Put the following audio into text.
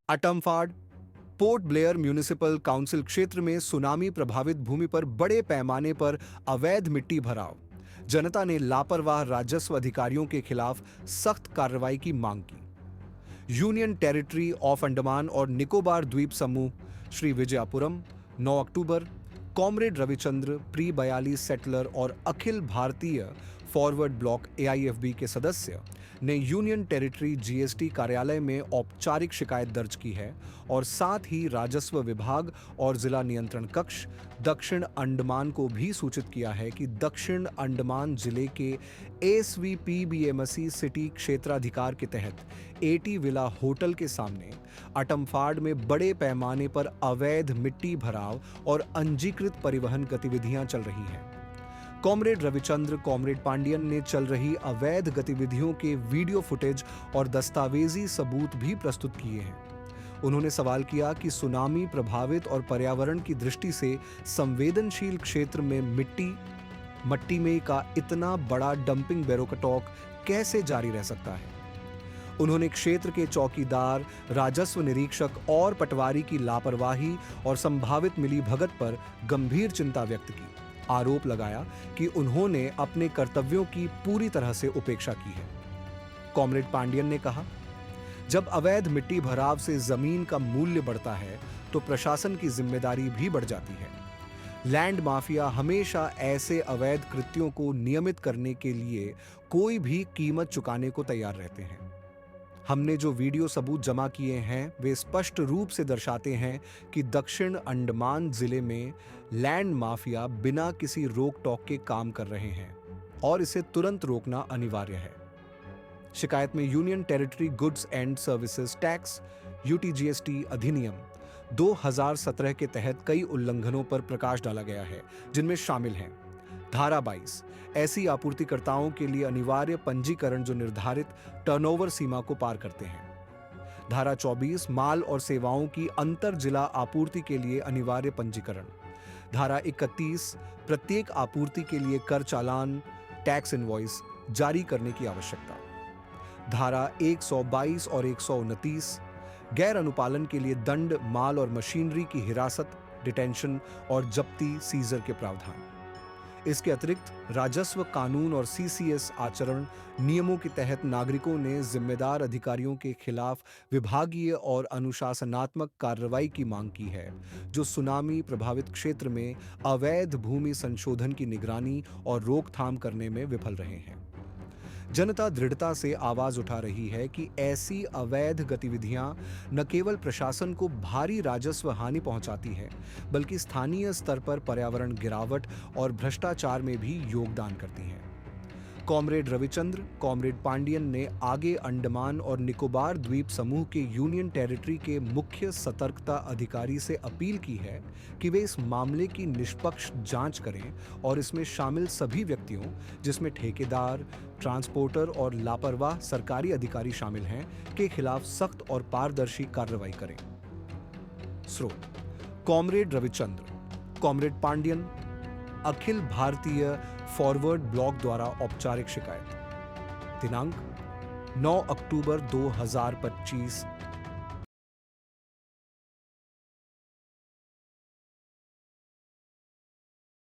अटमफाड़ port Blair municipal council क्षेत्र में tsunami प्रभावित भूमि पर बड़े पैमाने पर अवैध मिट्टी भराव। जनता ने लापरवाह राजस्व अधिकारियों के खिलाफ सख्त कार्रवाई की मांग की। यूनियन टेरिटरी ऑफ अंडमान और निकोबार द्वीप समूह श्री विजयपुरम 9 अक्टूबर कॉमरेड रविचंद्र प्री 42 सेटलर और अखिल भारतीय फॉरवर्ड ब्लॉक एआईएफबी के सदस्य ने यूनियन टेरिटरी जीएसटी कार्यालय में औपचारिक शिकायत दर्ज की है और साथ ही राजस्व विभाग और जिला नियंत्रण कक्ष दक्षिण अंडमान को भी सूचित किया है कि दक्षिण अंडमान जिले के एसवीपीबीएमसी सिटी क्षेत्राधिकार के तहत एटी विला होटल के सामने अटमफाड़ में बड़े पैमाने पर अवैध मिट्टी भराव और अनधिकृत परिवहन गतिविधियां चल रही हैं। कॉमरेड रविचंद्र कॉमरेड पांडियन ने चल रही अवैध गतिविधियों के वीडियो फुटेज और दस्तावेजी सबूत भी प्रस्तुत किए हैं। उन्होंने सवाल किया कि सुनामी प्रभावित और पर्यावरण की दृष्टि से संवेदनशील क्षेत्र में मट्टी में का इतना बड़ा डंपिंग बेरोकटॉक कैसे जारी रह सकता है। उन्होंने क्षेत्र के चौकीदार, राजस्व निरीक्षक और पटवारी की लापरवाही और संभावित मिलीभगत पर गंभीर चिंता व्यक्त की। आरोप लगाया कि उन्होंने अपने कर्तव्यों की पूरी तरह से उपेक्षा की है। कॉमरेड पांडियन ने कहा, जब अवैध मिट्टी भराव से जमीन का मूल्य बढ़ता है तो प्रशासन की जिम्मेदारी भी बढ़ जाती है। लैंड माफिया हमेशा ऐसे अवैध कृत्यों को नियमित करने के लिए कोई भी कीमत चुकाने को तैयार रहते हैं। हमने जो वीडियो सबूत जमा किए हैं वे स्पष्ट रूप से दर्शाते हैं कि दक्षिण अंडमान जिले में लैंड माफिया बिना किसी रोक टोक के काम कर रहे हैं और इसे तुरंत रोकना अनिवार्य है। शिकायत में union territory goods and services tax UTGST अधिनियम 2017 के तहत कई उल्लंघनों पर प्रकाश डाला गया है, जिनमें शामिल हैं धारा 22 ऐसी आपूर्तिकर्ताओं के लिए अनिवार्य पंजीकरण जो निर्धारित टर्नओवर सीमा को पार करते हैं। धारा 24 माल और सेवाओं की अंतर जिला आपूर्ति के लिए अनिवार्य पंजीकरण। धारा 31 प्रत्येक आपूर्ति के लिए कर चालान टैक्स इनवॉइस जारी करने की आवश्यकता। धारा 122 और 129 गैर अनुपालन के लिए दंड, माल और मशीनरी की हिरासत, डिटेंशन और जब्ती सीजर के प्रावधान। इसके अतिरिक्त राजस्व कानून और सीसीएस आचरण नियमों के तहत नागरिकों ने जिम्मेदार अधिकारियों के खिलाफ विभागीय और अनुशासनात्मक कार्रवाई की मांग की है, जो सुनामी प्रभावित क्षेत्र में अवैध भूमि संशोधन की निगरानी और रोकथाम करने में विफल रहे हैं। जनता दृढ़ता से आवाज उठा रही है कि ऐसी अवैध गतिविधियां न केवल प्रशासन को भारी राजस्व हानि पहुंचाती है, बल्कि स्थानीय स्तर पर पर्यावरण गिरावट और भ्रष्टाचार में भी योगदान करती हैं। कॉमरेड रविचंद्र कॉमरेड पांडियन ने आगे अंडमान और निकोबार द्वीप समूह के यूनियन टेरिटरी के मुख्य सतर्कता अधिकारी से अपील की है कि वे इस मामले की निष्पक्ष जांच करें और इसमें शामिल सभी व्यक्तियों, जिसमें ठेकेदार, ट्रांसपोर्टर और लापरवाह सरकारी अधिकारी शामिल हैं, के खिलाफ सख्त और पारदर्शी कार्रवाई करें। स्रोत: comrade Ravichander, comrade Pandian, Akhil Bharatiya forward block द्वारा औपचारिक शिकायत। दिनांक 9 अक्टूबर 2025